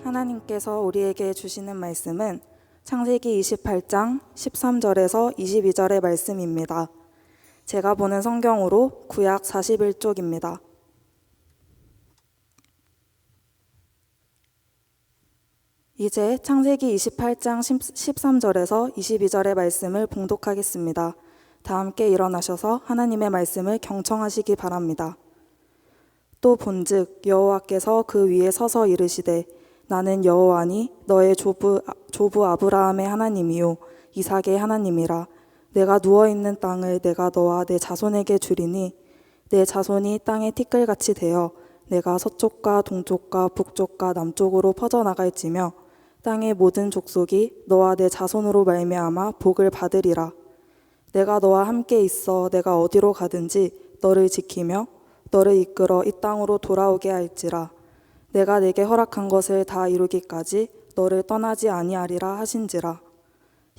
하나님께서 우리에게 주시는 말씀은 창세기 28장 13절에서 22절의 말씀입니다. 제가 보는 성경으로 구약 41쪽입니다. 이제 창세기 28장 13절에서 22절의 말씀을 봉독하겠습니다. 다 함께 일어나셔서 하나님의 말씀을 경청하시기 바랍니다. 또 본즉 여호와께서 그 위에 서서 이르시되 나는 여호와니 너의 조부 아브라함의 하나님이요 이삭의 하나님이라. 내가 누워있는 땅을 내가 너와 내 자손에게 주리니 내 자손이 땅의 티끌같이 되어 내가 서쪽과 동쪽과 북쪽과 남쪽으로 퍼져나갈지며 땅의 모든 족속이 너와 내 자손으로 말미암아 복을 받으리라. 내가 너와 함께 있어 내가 어디로 가든지 너를 지키며 너를 이끌어 이 땅으로 돌아오게 할지라. 내가 내게 허락한 것을 다 이루기까지 너를 떠나지 아니하리라 하신지라.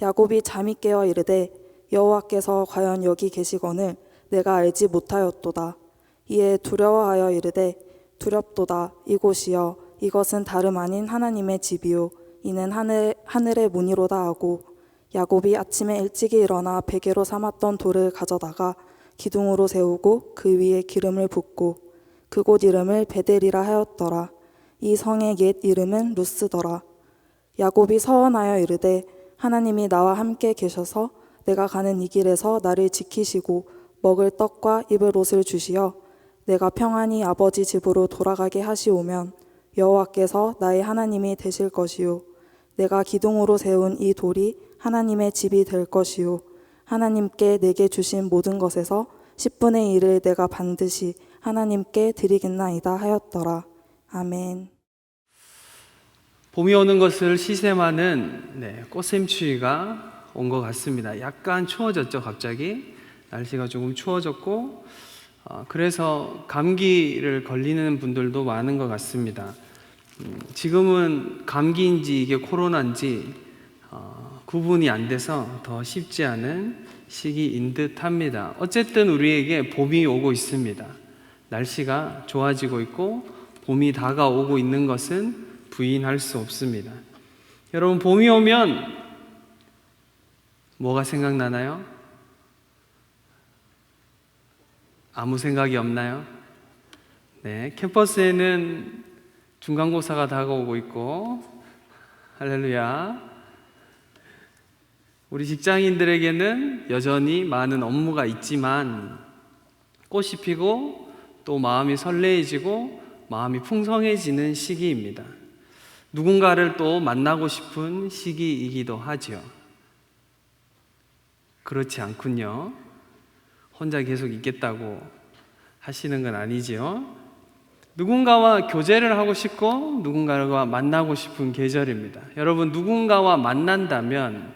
야곱이 잠이 깨어 이르되 여호와께서 과연 여기 계시거늘 내가 알지 못하였도다. 이에 두려워하여 이르되 두렵도다. 이곳이여 이것은 다름 아닌 하나님의 집이요 이는 하늘의 문이로다 하고 야곱이 아침에 일찍이 일어나 베개로 삼았던 돌을 가져다가 기둥으로 세우고 그 위에 기름을 붓고 그곳 이름을 베델이라 하였더라. 이 성의 옛 이름은 루스더라. 야곱이 서원하여 이르되 하나님이 나와 함께 계셔서 내가 가는 이 길에서 나를 지키시고 먹을 떡과 입을 옷을 주시어 내가 평안히 아버지 집으로 돌아가게 하시오면 여호와께서 나의 하나님이 되실 것이요 내가 기둥으로 세운 이 돌이 하나님의 집이 될 것이요 하나님께 내게 주신 모든 것에서 10분의 1을 내가 반드시 하나님께 드리겠나이다 하였더라. 아멘. 봄이 오는 것을 시샘하는 꽃샘추위가 온 것 같습니다. 약간 추워졌죠. 갑자기 날씨가 조금 추워졌고 그래서 감기를 걸리는 분들도 많은 것 같습니다. 지금은 감기인지 이게 코로나인지 구분이 안 돼서 더 쉽지 않은 시기인 듯 합니다. 어쨌든 우리에게 봄이 오고 있습니다. 날씨가 좋아지고 있고 봄이 다가오고 있는 것은 부인할 수 없습니다. 여러분, 봄이 오면 뭐가 생각나나요? 아무 생각이 없나요? 네, 캠퍼스에는 중간고사가 다가오고 있고 할렐루야. 우리 직장인들에게는 여전히 많은 업무가 있지만 꽃이 피고 또 마음이 설레해지고 마음이 풍성해지는 시기입니다. 누군가를 또 만나고 싶은 시기이기도 하죠. 그렇지 않군요. 혼자 계속 있겠다고 하시는 건 아니지요. 누군가와 교제를 하고 싶고 누군가와 만나고 싶은 계절입니다. 여러분, 누군가와 만난다면,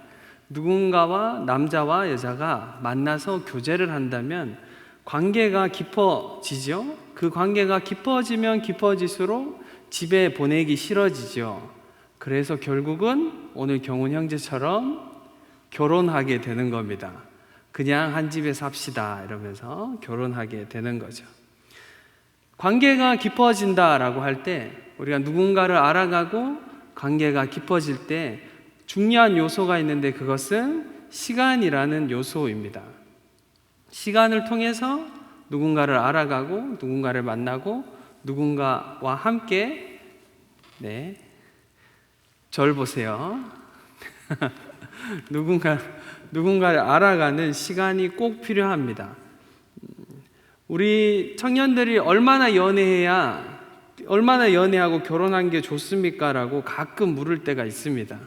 누군가와 남자와 여자가 만나서 교제를 한다면 관계가 깊어지죠. 그 관계가 깊어지면 깊어질수록 집에 보내기 싫어지죠. 그래서 결국은 오늘 경훈 형제처럼 결혼하게 되는 겁니다. 그냥 한 집에 삽시다 이러면서 결혼하게 되는 거죠. 관계가 깊어진다라고 할 때 우리가 누군가를 알아가고 관계가 깊어질 때 중요한 요소가 있는데 그것은 시간이라는 요소입니다. 시간을 통해서 누군가를 알아가고 누군가를 만나고 누군가와 함께 절 보세요. 누군가를 알아가는 시간이 꼭 필요합니다. 우리 청년들이 얼마나 연애하고 결혼한 게 좋습니까? 라고 가끔 물을 때가 있습니다.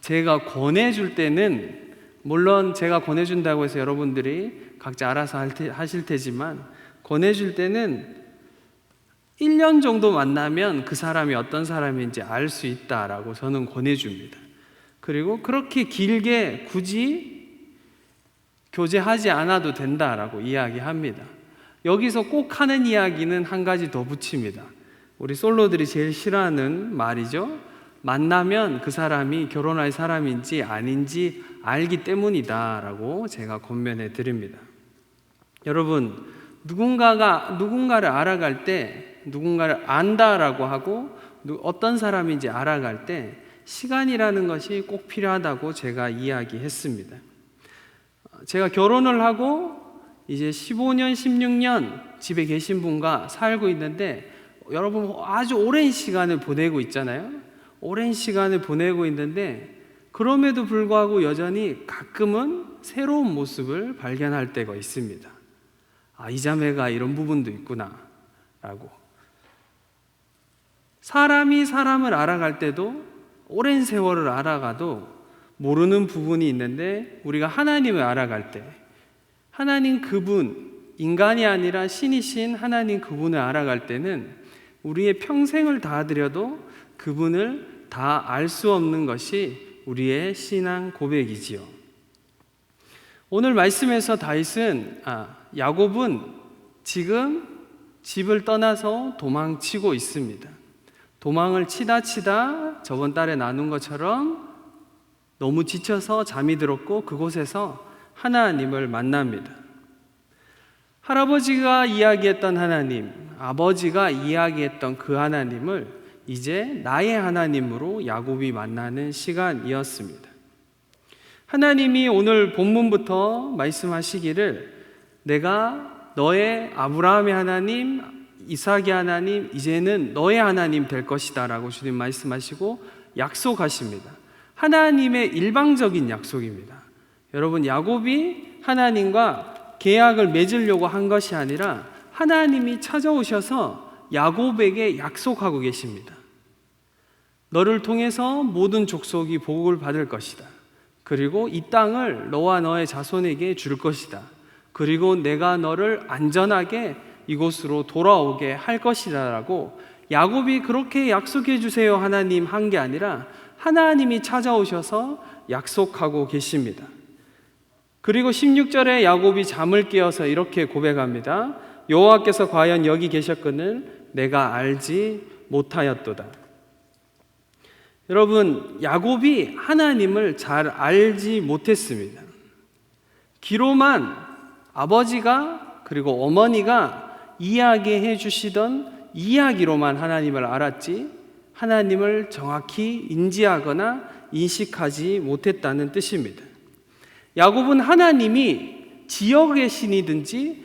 제가 권해줄 때는, 물론 제가 권해준다고 해서 여러분들이 각자 알아서 하실 테지만, 권해줄 때는 1년 정도 만나면 그 사람이 어떤 사람인지 알 수 있다라고 저는 권해줍니다. 그리고 그렇게 길게 굳이 교제하지 않아도 된다라고 이야기합니다. 여기서 꼭 하는 이야기는 한 가지 더 붙입니다. 우리 솔로들이 제일 싫어하는 말이죠. 만나면 그 사람이 결혼할 사람인지 아닌지 알기 때문이다라고 제가 권면해 드립니다. 여러분, 누군가를 알아갈 때 누군가를 안다라고 하고 어떤 사람인지 알아갈 때 시간이라는 것이 꼭 필요하다고 제가 이야기했습니다. 제가 결혼을 하고 이제 15년, 16년 집에 계신 분과 살고 있는데 여러분 아주 오랜 시간을 보내고 있잖아요. 오랜 시간을 보내고 있는데 그럼에도 불구하고 여전히 가끔은 새로운 모습을 발견할 때가 있습니다. 아, 이 자매가 이런 부분도 있구나 라고. 사람이 사람을 알아갈 때도 오랜 세월을 알아가도 모르는 부분이 있는데 우리가 하나님을 알아갈 때 하나님 그분, 인간이 아니라 신이신 하나님 그분을 알아갈 때는 우리의 평생을 다 들여도 그분을 다 알 수 없는 것이 우리의 신앙 고백이지요. 오늘 말씀에서 야곱은 지금 집을 떠나서 도망치고 있습니다. 도망을 치다 저번 달에 나눈 것처럼 너무 지쳐서 잠이 들었고 그곳에서 하나님을 만납니다. 할아버지가 이야기했던 하나님, 아버지가 이야기했던 그 하나님을 이제 나의 하나님으로 야곱이 만나는 시간이었습니다. 하나님이 오늘 본문부터 말씀하시기를 내가 너의 아브라함의 하나님, 이삭의 하나님, 이제는 너의 하나님 될 것이다 라고 주님 말씀하시고 약속하십니다. 하나님의 일방적인 약속입니다. 여러분, 야곱이 하나님과 계약을 맺으려고 한 것이 아니라 하나님이 찾아오셔서 야곱에게 약속하고 계십니다. 너를 통해서 모든 족속이 복을 받을 것이다. 그리고 이 땅을 너와 너의 자손에게 줄 것이다. 그리고 내가 너를 안전하게 이곳으로 돌아오게 할 것이다 라고 야곱이 그렇게 약속해 주세요 하나님 한 게 아니라 하나님이 찾아오셔서 약속하고 계십니다. 그리고 16절에 야곱이 잠을 깨어서 이렇게 고백합니다. 여호와께서 과연 여기 계셨거늘 내가 알지 못하였도다. 여러분, 야곱이 하나님을 잘 알지 못했습니다. 귀로만 아버지가 그리고 어머니가 이야기해 주시던 이야기로만 하나님을 알았지 하나님을 정확히 인지하거나 인식하지 못했다는 뜻입니다. 야곱은 하나님이 지역의 신이든지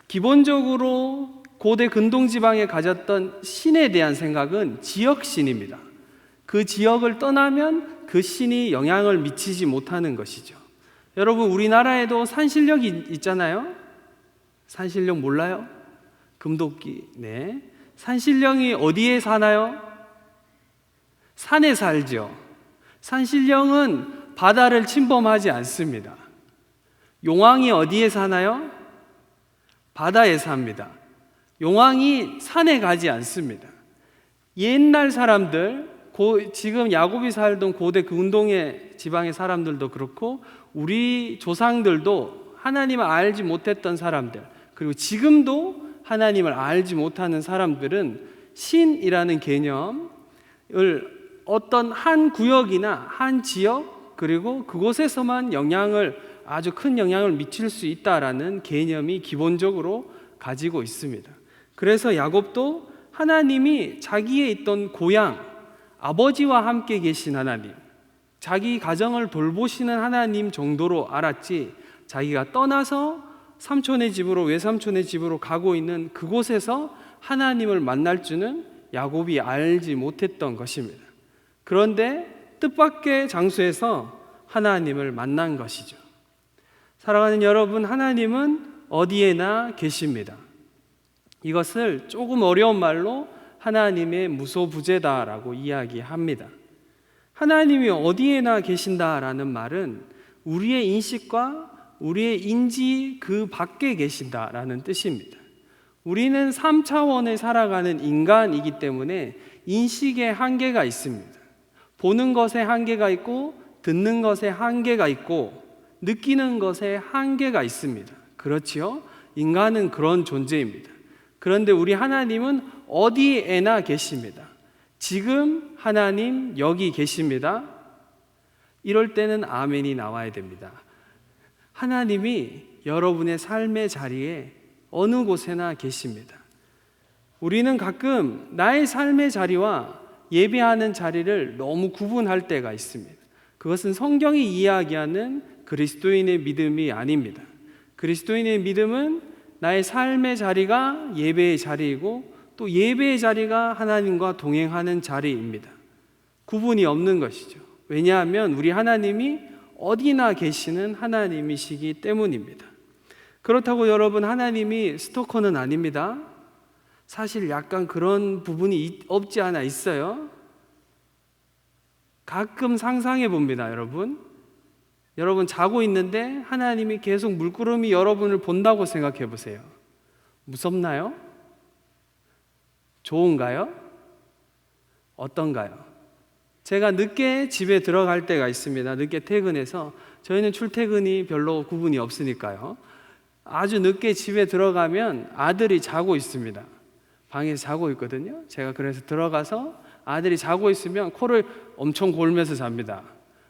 기본적으로 고대 근동지방에 가졌던 신에 대한 생각은 지역신입니다. 그 지역을 떠나면 그 신이 영향을 미치지 못하는 것이죠. 여러분, 우리나라에도 산신령이 있잖아요. 산신령 몰라요? 금도끼. 네. 산신령이 어디에 사나요? 산에 살죠. 산신령은 바다를 침범하지 않습니다. 용왕이 어디에 사나요? 바다에 삽니다. 용왕이 산에 가지 않습니다. 옛날 사람들, 지금 야곱이 살던 고대 근동의 지방의 사람들도 그렇고 우리 조상들도 하나님을 알지 못했던 사람들, 그리고 지금도 하나님을 알지 못하는 사람들은 신이라는 개념을 어떤 한 구역이나 한 지역 그리고 그곳에서만 아주 큰 영향을 미칠 수 있다라는 개념이 기본적으로 가지고 있습니다. 그래서 야곱도 하나님이 자기의 있던 고향, 아버지와 함께 계신 하나님, 자기 가정을 돌보시는 하나님 정도로 알았지 자기가 떠나서 삼촌의 집으로 외삼촌의 집으로 가고 있는 그곳에서 하나님을 만날 줄은 야곱이 알지 못했던 것입니다. 그런데 뜻밖의 장소에서 하나님을 만난 것이죠. 사랑하는 여러분, 하나님은 어디에나 계십니다. 이것을 조금 어려운 말로 하나님의 무소부재다라고 이야기합니다. 하나님이 어디에나 계신다라는 말은 우리의 인식과 우리의 인지 그 밖에 계신다라는 뜻입니다. 우리는 3차원을 살아가는 인간이기 때문에 인식에 한계가 있습니다. 보는 것에 한계가 있고 듣는 것에 한계가 있고 느끼는 것에 한계가 있습니다. 그렇지요? 인간은 그런 존재입니다. 그런데 우리 하나님은 어디에나 계십니다. 지금 하나님 여기 계십니다. 이럴 때는 아멘이 나와야 됩니다. 하나님이 여러분의 삶의 자리에 어느 곳에나 계십니다. 우리는 가끔 나의 삶의 자리와 예배하는 자리를 너무 구분할 때가 있습니다. 그것은 성경이 이야기하는 그리스도인의 믿음이 아닙니다. 그리스도인의 믿음은 나의 삶의 자리가 예배의 자리이고 또 예배의 자리가 하나님과 동행하는 자리입니다. 구분이 없는 것이죠. 왜냐하면 우리 하나님이 어디나 계시는 하나님이시기 때문입니다. 그렇다고 여러분, 하나님이 스토커는 아닙니다. 사실 약간 그런 부분이 없지 않아 있어요. 가끔 상상해 봅니다, 여러분. 여러분 자고 있는데 하나님이 계속 물구름이 여러분을 본다고 생각해 보세요. 무섭나요? 좋은가요? 어떤가요? 제가 늦게 집에 들어갈 때가 있습니다. 늦게 퇴근해서, 저희는 출퇴근이 별로 구분이 없으니까요. 아주 늦게 집에 들어가면 아들이 자고 있습니다. 방에서 자고 있거든요. 제가 그래서 들어가서 아들이 자고 있으면 코를 엄청 골면서 잡니다.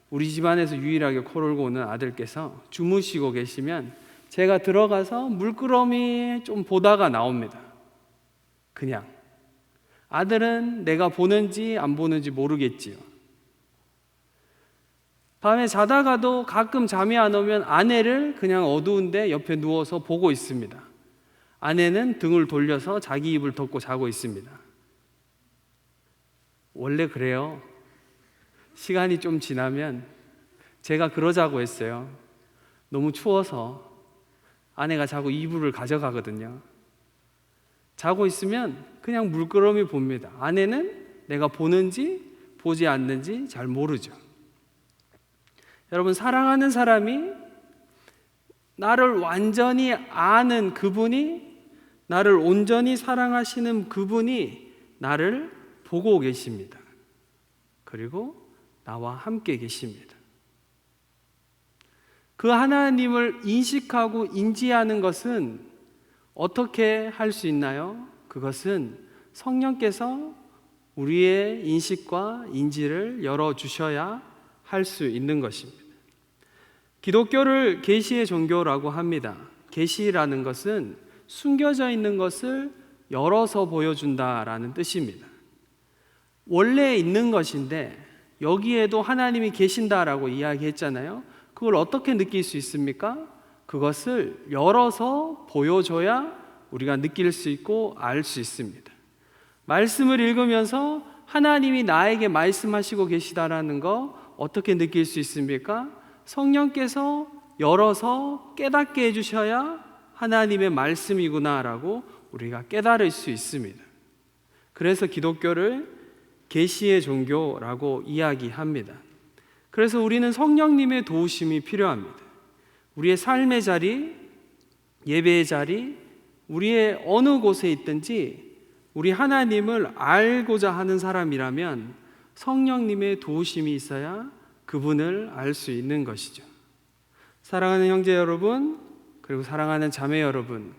우리 집안에서 유일하게 코를 고는 아들께서 주무시고 계시면 제가 들어가서 물끄러미 좀 보다가 나옵니다. 그냥 아들은 내가 보는지 안 보는지 모르겠지요. 밤에 자다가도 가끔 잠이 안 오면 아내를 그냥 어두운데 옆에 누워서 보고 있습니다. 아내는 등을 돌려서 자기 입을 덮고 자고 있습니다. 원래 그래요. 시간이 좀 지나면 제가 그러자고 했어요. 너무 추워서 아내가 자꾸 이불을 가져가거든요. 자고 있으면 그냥 물끄러미 봅니다. 아내는 내가 보는지 보지 않는지 잘 모르죠. 여러분, 사랑하는 사람이, 나를 완전히 아는 그분이, 나를 온전히 사랑하시는 그분이 나를 보고 계십니다. 그리고 나와 함께 계십니다. 그 하나님을 인식하고 인지하는 것은 어떻게 할 수 있나요? 그것은 성령께서 우리의 인식과 인지를 열어주셔야 할 수 있는 것입니다. 기독교를 계시의 종교라고 합니다. 계시라는 것은 숨겨져 있는 것을 열어서 보여준다라는 뜻입니다. 원래 있는 것인데 여기에도 하나님이 계신다라고 이야기했잖아요. 그걸 어떻게 느낄 수 있습니까? 그것을 열어서 보여줘야 우리가 느낄 수 있고 알 수 있습니다. 말씀을 읽으면서 하나님이 나에게 말씀하시고 계시다라는 거 어떻게 느낄 수 있습니까? 성령께서 열어서 깨닫게 해주셔야 하나님의 말씀이구나라고 우리가 깨달을 수 있습니다. 그래서 기독교를 계시의 종교라고 이야기합니다. 그래서 우리는 성령님의 도우심이 필요합니다. 우리의 삶의 자리, 예배의 자리, 우리의 어느 곳에 있든지 우리 하나님을 알고자 하는 사람이라면 성령님의 도우심이 있어야 그분을 알 수 있는 것이죠. 사랑하는 형제 여러분, 그리고 사랑하는 자매 여러분,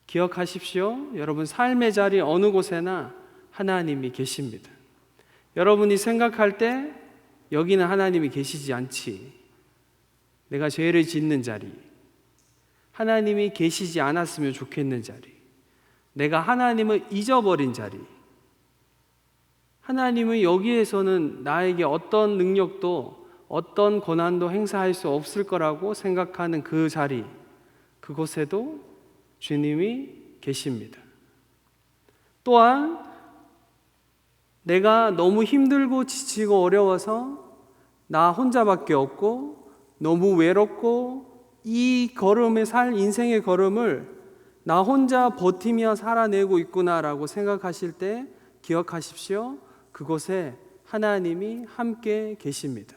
기억하십시오. 여러분 삶의 자리 어느 곳에나 하나님이 계십니다. 여러분이 생각할 때 여기는 하나님이 계시지 않지, 내가 죄를 짓는 자리, 하나님이 계시지 않았으면 좋겠는 자리, 내가 하나님을 잊어버린 자리, 하나님은 여기에서는 나에게 어떤 능력도 어떤 고난도 행사할 수 없을 거라고 생각하는 그 자리, 그곳에도 주님이 계십니다. 또한 내가 너무 힘들고 지치고 어려워서 나 혼자밖에 없고 너무 외롭고 이 걸음을 인생의 걸음을 나 혼자 버티며 살아내고 있구나라고 생각하실 때 기억하십시오. 그곳에 하나님이 함께 계십니다.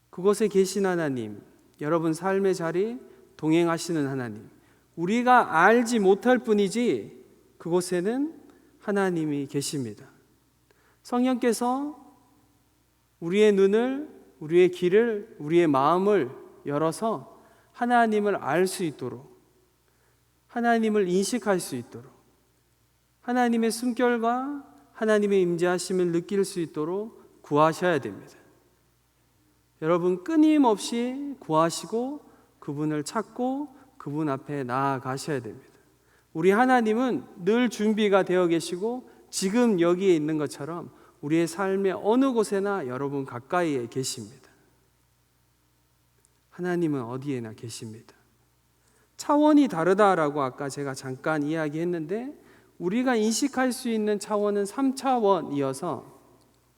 그곳에 계신 하나님, 여러분 삶의 자리 동행하시는 하나님, 우리가 알지 못할 뿐이지 그곳에는 하나님이 계십니다. 성령께서 우리의 눈을, 우리의 귀를, 우리의 마음을 열어서 하나님을 알 수 있도록, 하나님을 인식할 수 있도록, 하나님의 숨결과 하나님의 임재하심을 느낄 수 있도록 구하셔야 됩니다. 여러분 끊임없이 구하시고 그분을 찾고 그분 앞에 나아가셔야 됩니다. 우리 하나님은 늘 준비가 되어 계시고 지금 여기에 있는 것처럼 우리의 삶의 어느 곳에나 여러분 가까이에 계십니다. 하나님은 어디에나 계십니다. 차원이 다르다라고 아까 제가 잠깐 이야기했는데 우리가 인식할 수 있는 차원은 3차원이어서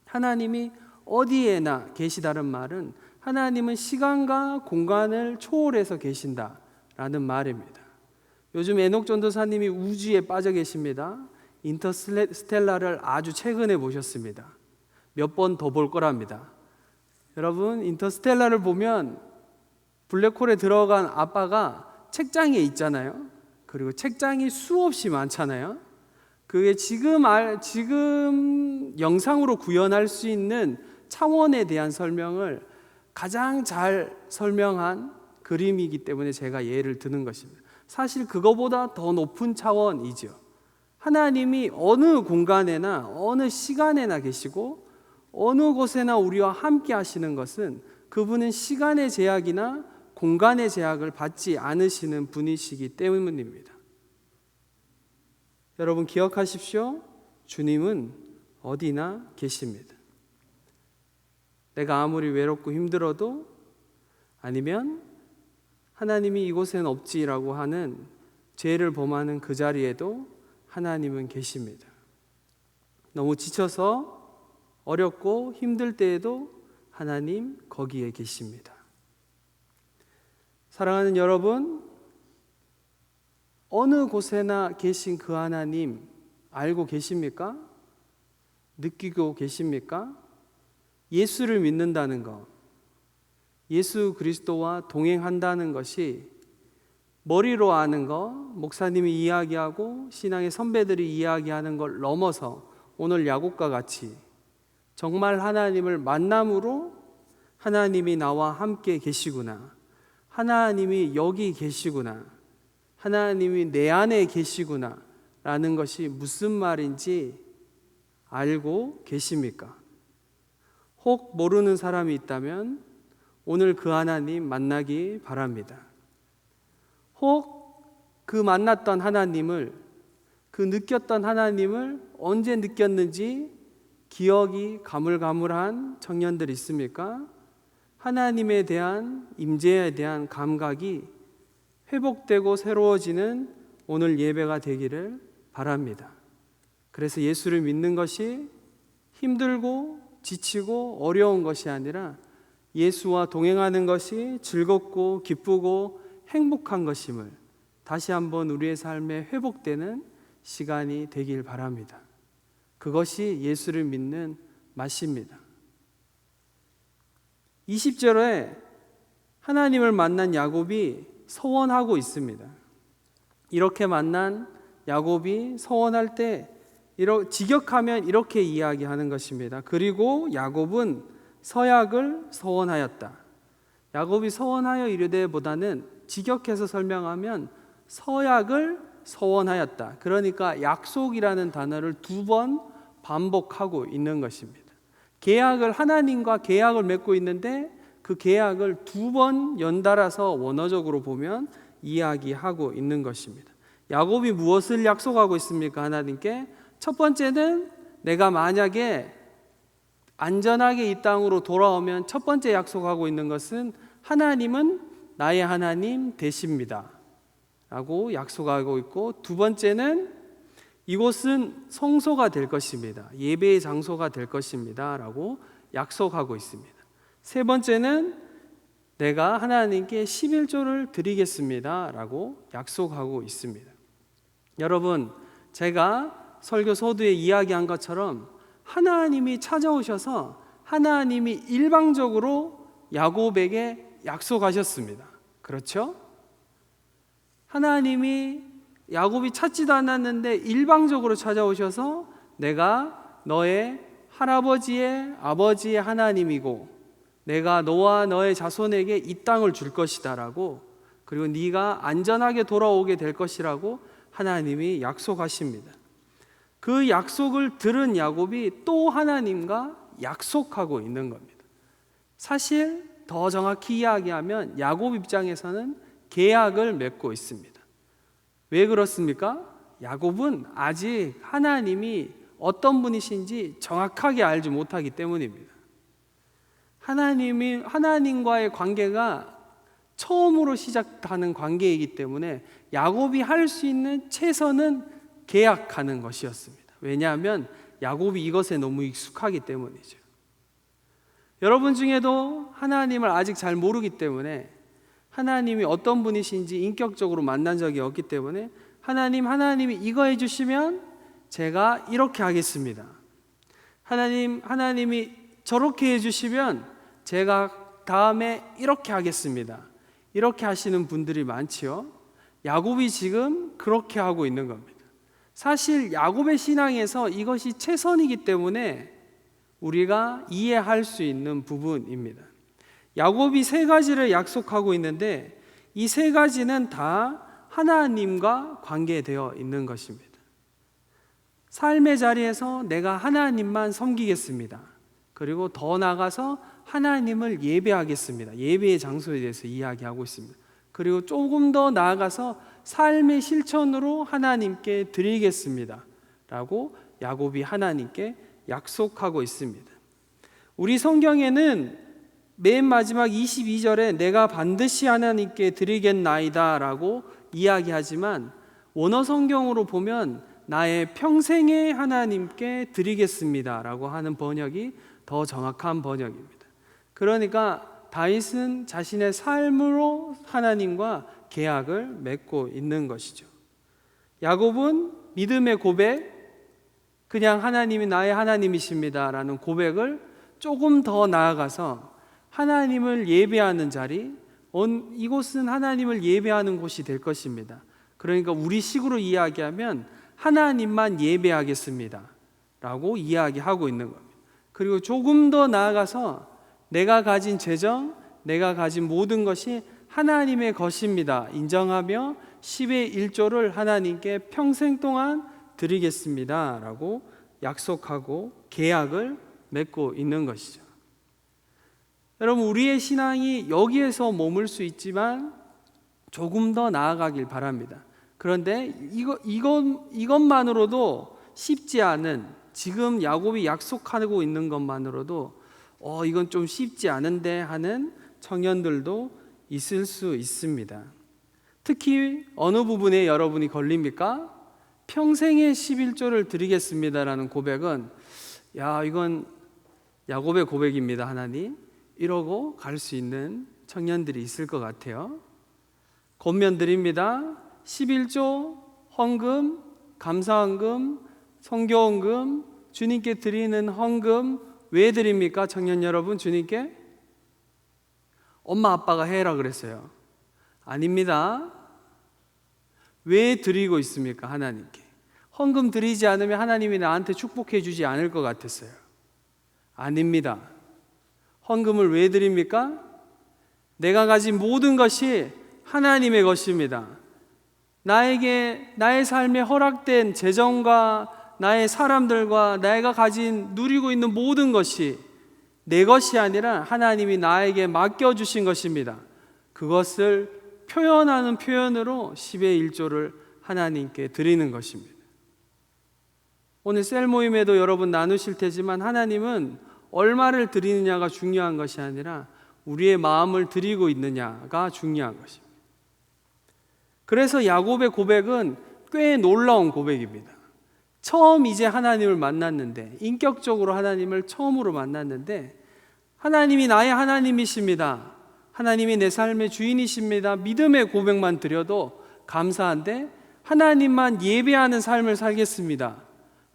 하나님이 어디에나 계시다는 말은 하나님은 시간과 공간을 초월해서 계신다라는 말입니다. 요즘 에녹 전도사님이 우주에 빠져 계십니다. 인터스텔라를 아주 최근에 보셨습니다. 몇 번 더 볼 거랍니다. 여러분, 인터스텔라를 보면 블랙홀에 들어간 아빠가 책장에 있잖아요. 그리고 책장이 수없이 많잖아요. 그게 지금 영상으로 구현할 수 있는 차원에 대한 설명을 가장 잘 설명한 그림이기 때문에 제가 예를 드는 것입니다. 사실 그거보다 더 높은 차원이죠. 하나님이 어느 공간에나 어느 시간에나 계시고 어느 곳에나 우리와 함께 하시는 것은 그분은 시간의 제약이나 공간의 제약을 받지 않으시는 분이시기 때문입니다. 여러분 기억하십시오. 주님은 어디나 계십니다. 내가 아무리 외롭고 힘들어도 아니면 하나님이 이곳엔 없지라고 하는 죄를 범하는 그 자리에도 하나님은 계십니다. 너무 지쳐서 어렵고 힘들 때에도 하나님 거기에 계십니다. 사랑하는 여러분, 어느 곳에나 계신 그 하나님 알고 계십니까? 느끼고 계십니까? 예수를 믿는다는 것, 예수 그리스도와 동행한다는 것이 머리로 아는 것, 목사님이 이야기하고 신앙의 선배들이 이야기하는 걸 넘어서 오늘 야곱과 같이 정말 하나님을 만남으로 하나님이 나와 함께 계시구나, 하나님이 여기 계시구나, 하나님이 내 안에 계시구나 라는 것이 무슨 말인지 알고 계십니까? 혹 모르는 사람이 있다면 오늘 그 하나님 만나기 바랍니다. 혹 그 만났던 하나님을, 그 느꼈던 하나님을 언제 느꼈는지 기억이 가물가물한 청년들 있습니까? 하나님에 대한 임재에 대한 감각이 회복되고 새로워지는 오늘 예배가 되기를 바랍니다. 그래서 예수를 믿는 것이 힘들고 지치고 어려운 것이 아니라 예수와 동행하는 것이 즐겁고 기쁘고 행복한 것임을 다시 한번 우리의 삶에 회복되는 시간이 되길 바랍니다. 그것이 예수를 믿는 맛입니다. 20절에 하나님을 만난 야곱이 서원하고 있습니다. 이렇게 만난 야곱이 서원할 때 직역하면 이렇게 이야기하는 것입니다. 그리고 야곱은 서약을 서원하였다. 야곱이 서원하여 이르되보다는 직역해서 설명하면 서약을 서원하였다. 그러니까 약속이라는 단어를 2번 반복하고 있는 것입니다. 계약을, 하나님과 계약을 맺고 있는데 그 계약을 2번 연달아서 원어적으로 보면 이야기하고 있는 것입니다. 야곱이 무엇을 약속하고 있습니까? 하나님께 첫 번째는 내가 만약에 안전하게 이 땅으로 돌아오면 첫 번째 약속하고 있는 것은 하나님은 나의 하나님 되십니다 라고 약속하고 있고, 두 번째는 이곳은 성소가 될 것입니다, 예배의 장소가 될 것입니다 라고 약속하고 있습니다. 세 번째는 내가 하나님께 11조를 드리겠습니다 라고 약속하고 있습니다. 여러분, 제가 설교 서두에 이야기한 것처럼 하나님이 찾아오셔서 하나님이 일방적으로 야곱에게 약속하셨습니다. 그렇죠? 하나님이 야곱이 찾지도 않았는데 일방적으로 찾아오셔서 내가 너의 할아버지의 아버지의 하나님이고 내가 너와 너의 자손에게 이 땅을 줄 것이다 라고, 그리고 네가 안전하게 돌아오게 될 것이라고 하나님이 약속하십니다. 그 약속을 들은 야곱이 또 하나님과 약속하고 있는 겁니다. 사실 더 정확히 이야기하면 야곱 입장에서는 계약을 맺고 있습니다. 왜 그렇습니까? 야곱은 아직 하나님이 어떤 분이신지 정확하게 알지 못하기 때문입니다. 하나님과의 관계가 처음으로 시작하는 관계이기 때문에 야곱이 할 수 있는 최선은 계약하는 것이었습니다. 왜냐하면 야곱이 이것에 너무 익숙하기 때문이죠. 여러분 중에도 하나님을 아직 잘 모르기 때문에, 하나님이 어떤 분이신지 인격적으로 만난 적이 없기 때문에 하나님이 이거 해주시면 제가 이렇게 하겠습니다. 하나님이 저렇게 해주시면 제가 다음에 이렇게 하겠습니다. 이렇게 하시는 분들이 많지요. 야곱이 지금 그렇게 하고 있는 겁니다. 사실 야곱의 신앙에서 이것이 최선이기 때문에 우리가 이해할 수 있는 부분입니다. 야곱이 세 가지를 약속하고 있는데 이 세 가지는 다 하나님과 관계되어 있는 것입니다. 삶의 자리에서 내가 하나님만 섬기겠습니다. 그리고 더 나아가서 하나님을 예배하겠습니다. 예배의 장소에 대해서 이야기하고 있습니다. 그리고 조금 더 나아가서 삶의 실천으로 하나님께 드리겠습니다 라고 야곱이 하나님께 약속하고 있습니다. 우리 성경에는 맨 마지막 22절에 내가 반드시 하나님께 드리겠나이다 라고 이야기하지만 원어 성경으로 보면 나의 평생에 하나님께 드리겠습니다 라고 하는 번역이 더 정확한 번역입니다. 그러니까 다윗은 자신의 삶으로 하나님과 계약을 맺고 있는 것이죠. 야곱은 믿음의 고백, 그냥 하나님이 나의 하나님이십니다 라는 고백을 조금 더 나아가서 하나님을 예배하는 자리, 이곳은 하나님을 예배하는 곳이 될 것입니다. 그러니까 우리 식으로 이야기하면 하나님만 예배하겠습니다 라고 이야기하고 있는 겁니다. 그리고 조금 더 나아가서 내가 가진 재정, 내가 가진 모든 것이 하나님의 것입니다 인정하며 10의 1조를 하나님께 평생 동안 드리겠습니다 라고 약속하고 계약을 맺고 있는 것이죠. 여러분, 우리의 신앙이 여기에서 머물 수 있지만 조금 더 나아가길 바랍니다. 그런데 이것만으로도 쉽지 않은, 지금 야곱이 약속하고 있는 것만으로도 이건 좀 쉽지 않은데 하는 청년들도 있을 수 있습니다. 특히 어느 부분에 여러분이 걸립니까? 평생의 11조를 드리겠습니다라는 고백은 이건 야곱의 고백입니다 하나님, 이러고 갈 수 있는 청년들이 있을 것 같아요. 권면드립니다. 11조 헌금, 감사헌금, 선교헌금, 주님께 드리는 헌금 왜 드립니까? 청년 여러분, 주님께 엄마 아빠가 해라 그랬어요. 아닙니다. 왜 드리고 있습니까? 하나님께. 헌금 드리지 않으면 하나님이 나한테 축복해 주지 않을 것 같았어요. 아닙니다. 헌금을 왜 드립니까? 내가 가진 모든 것이 하나님의 것입니다. 나에게 나의 삶에 허락된 재정과 나의 사람들과 내가 누리고 있는 모든 것이 내 것이 아니라 하나님이 나에게 맡겨주신 것입니다. 그것을 표현하는 표현으로 10의 1조를 하나님께 드리는 것입니다. 오늘 셀 모임에도 여러분 나누실 테지만 하나님은 얼마를 드리느냐가 중요한 것이 아니라 우리의 마음을 드리고 있느냐가 중요한 것입니다. 그래서 야곱의 고백은 꽤 놀라운 고백입니다. 처음 이제 하나님을 만났는데, 인격적으로 하나님을 처음으로 만났는데 하나님이 나의 하나님이십니다, 하나님이 내 삶의 주인이십니다, 믿음의 고백만 드려도 감사한데 하나님만 예배하는 삶을 살겠습니다,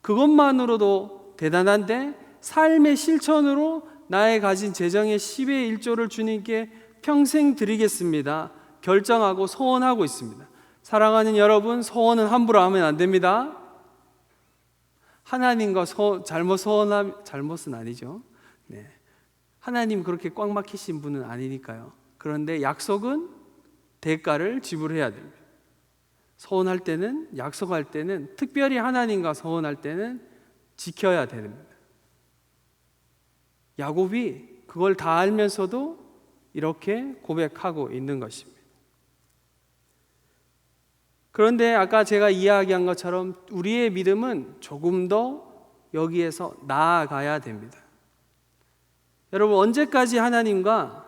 그것만으로도 대단한데 삶의 실천으로 나의 가진 재정의 10의 1조를 주님께 평생 드리겠습니다 결정하고 소원하고 있습니다. 사랑하는 여러분, 소원은 함부로 하면 안 됩니다. 하나님과 잘못은 아니죠. 네. 하나님 그렇게 꽉 막히신 분은 아니니까요. 그런데 약속은 대가를 지불해야 됩니다. 소원할 때는, 약속할 때는, 특별히 하나님과 소원할 때는 지켜야 됩니다. 야곱이 그걸 다 알면서도 이렇게 고백하고 있는 것입니다. 그런데 아까 제가 이야기한 것처럼 우리의 믿음은 조금 더 여기에서 나아가야 됩니다. 여러분, 언제까지 하나님과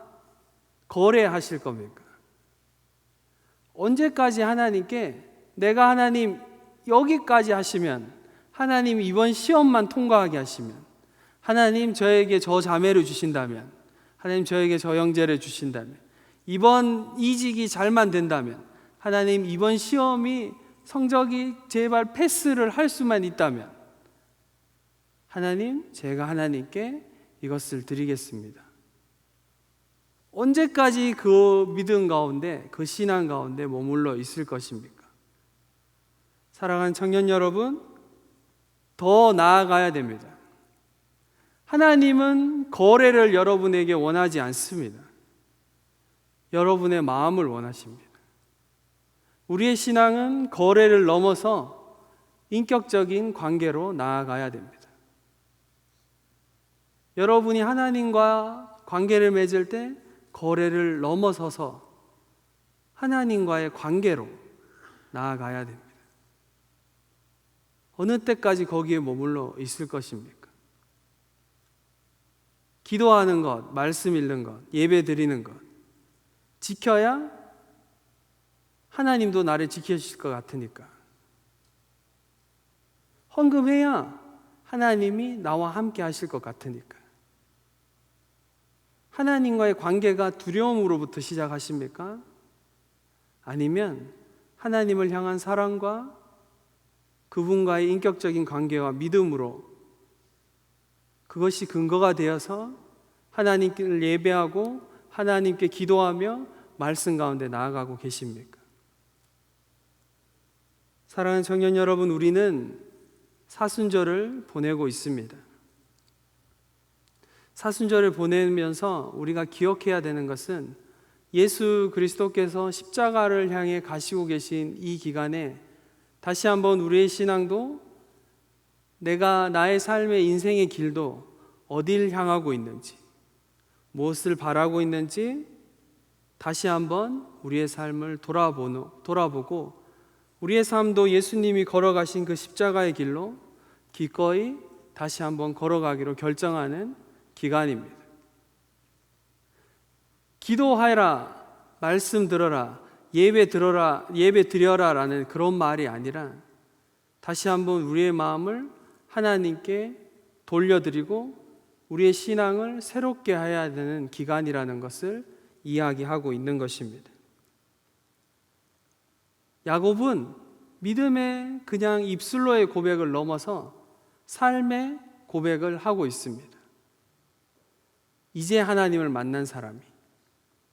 거래하실 겁니까? 언제까지 하나님께 내가 하나님 여기까지 하시면, 하나님 이번 시험만 통과하게 하시면, 하나님 저에게 저 자매를 주신다면, 하나님 저에게 저 형제를 주신다면, 이번 이직이 잘만 된다면, 하나님 이번 시험이 성적이 제발 패스를 할 수만 있다면, 하나님 제가 하나님께 이것을 드리겠습니다. 언제까지 그 믿음 가운데, 그 신앙 가운데 머물러 있을 것입니까? 사랑하는 청년 여러분, 더 나아가야 됩니다. 하나님은 거래를 여러분에게 원하지 않습니다. 여러분의 마음을 원하십니다. 우리의 신앙은 거래를 넘어서 인격적인 관계로 나아가야 됩니다. 여러분이 하나님과 관계를 맺을 때 거래를 넘어서서 하나님과의 관계로 나아가야 됩니다. 어느 때까지 거기에 머물러 있을 것입니까? 기도하는 것, 말씀 읽는 것, 예배 드리는 것 지켜야 하나님도 나를 지켜주실 것 같으니까. 헌금해야 하나님이 나와 함께 하실 것 같으니까. 하나님과의 관계가 두려움으로부터 시작하십니까? 아니면 하나님을 향한 사랑과 그분과의 인격적인 관계와 믿음으로 그것이 근거가 되어서 하나님을 예배하고 하나님께 기도하며 말씀 가운데 나아가고 계십니까? 사랑하는 청년 여러분, 우리는 사순절을 보내고 있습니다. 사순절을 보내면서 우리가 기억해야 되는 것은 예수 그리스도께서 십자가를 향해 가시고 계신 이 기간에 다시 한번 우리의 신앙도, 내가 나의 삶의 인생의 길도 어디를 향하고 있는지, 무엇을 바라고 있는지 다시 한번 우리의 삶을 돌아보고 우리의 삶도 예수님이 걸어가신 그 십자가의 길로 기꺼이 다시 한번 걸어가기로 결정하는 기간입니다. 기도하라, 말씀 들어라, 예배 드려라 라는 그런 말이 아니라 다시 한번 우리의 마음을 하나님께 돌려드리고 우리의 신앙을 새롭게 해야 되는 기간이라는 것을 이야기하고 있는 것입니다. 야곱은 믿음의 그냥 입술로의 고백을 넘어서 삶의 고백을 하고 있습니다. 이제 하나님을 만난 사람이,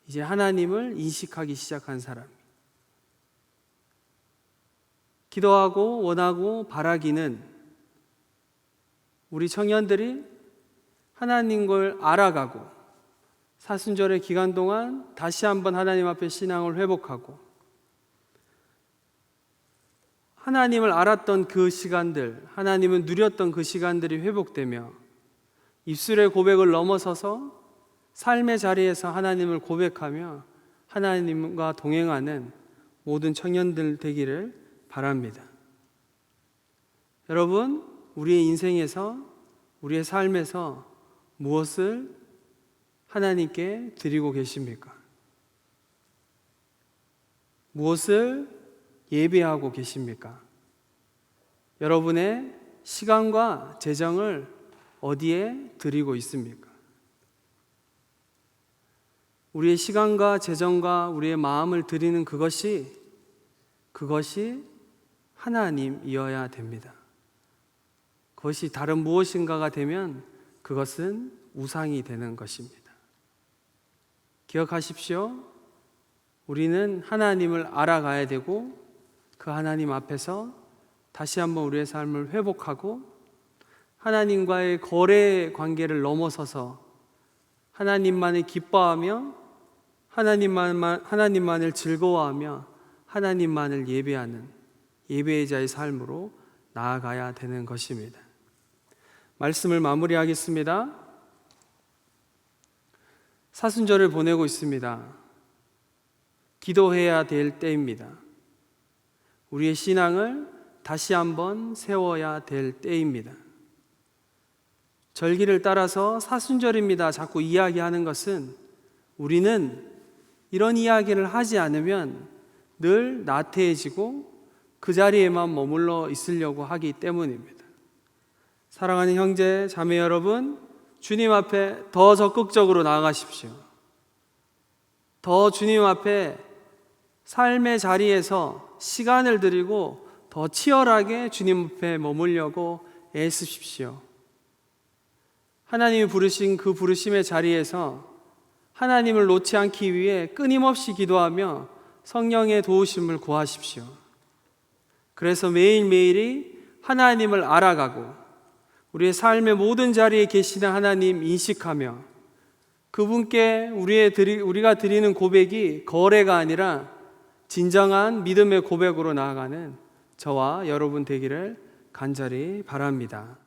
이제 하나님을 인식하기 시작한 사람이, 기도하고 원하고 바라기는 우리 청년들이 하나님을 알아가고 사순절의 기간 동안 다시 한번 하나님 앞에 신앙을 회복하고 하나님을 알았던 그 시간들, 하나님을 누렸던 그 시간들이 회복되며 입술의 고백을 넘어서서 삶의 자리에서 하나님을 고백하며 하나님과 동행하는 모든 청년들 되기를 바랍니다. 여러분, 우리의 인생에서, 우리의 삶에서 무엇을 하나님께 드리고 계십니까? 무엇을 예배하고 계십니까? 여러분의 시간과 재정을 어디에 드리고 있습니까? 우리의 시간과 재정과 우리의 마음을 드리는 그것이 하나님이어야 됩니다. 그것이 다른 무엇인가가 되면 그것은 우상이 되는 것입니다. 기억하십시오. 우리는 하나님을 알아가야 되고 그 하나님 앞에서 다시 한번 우리의 삶을 회복하고 하나님과의 거래 관계를 넘어서서 하나님만을 기뻐하며 하나님만을 즐거워하며 하나님만을 예배하는 예배의 자의 삶으로 나아가야 되는 것입니다. 말씀을 마무리하겠습니다. 사순절을 보내고 있습니다. 기도해야 될 때입니다. 우리의 신앙을 다시 한번 세워야 될 때입니다. 절기를 따라서 사순절입니다 자꾸 이야기하는 것은 우리는 이런 이야기를 하지 않으면 늘 나태해지고 그 자리에만 머물러 있으려고 하기 때문입니다. 사랑하는 형제, 자매 여러분, 주님 앞에 더 적극적으로 나아가십시오. 더 주님 앞에 삶의 자리에서 시간을 들이고 더 치열하게 주님 앞에 머물려고 애쓰십시오. 하나님이 부르신 그 부르심의 자리에서 하나님을 놓지 않기 위해 끊임없이 기도하며 성령의 도우심을 구하십시오. 그래서 매일매일이 하나님을 알아가고 우리의 삶의 모든 자리에 계시는 하나님 인식하며 그분께 우리가 드리는 고백이 거래가 아니라 진정한 믿음의 고백으로 나아가는 저와 여러분 되기를 간절히 바랍니다.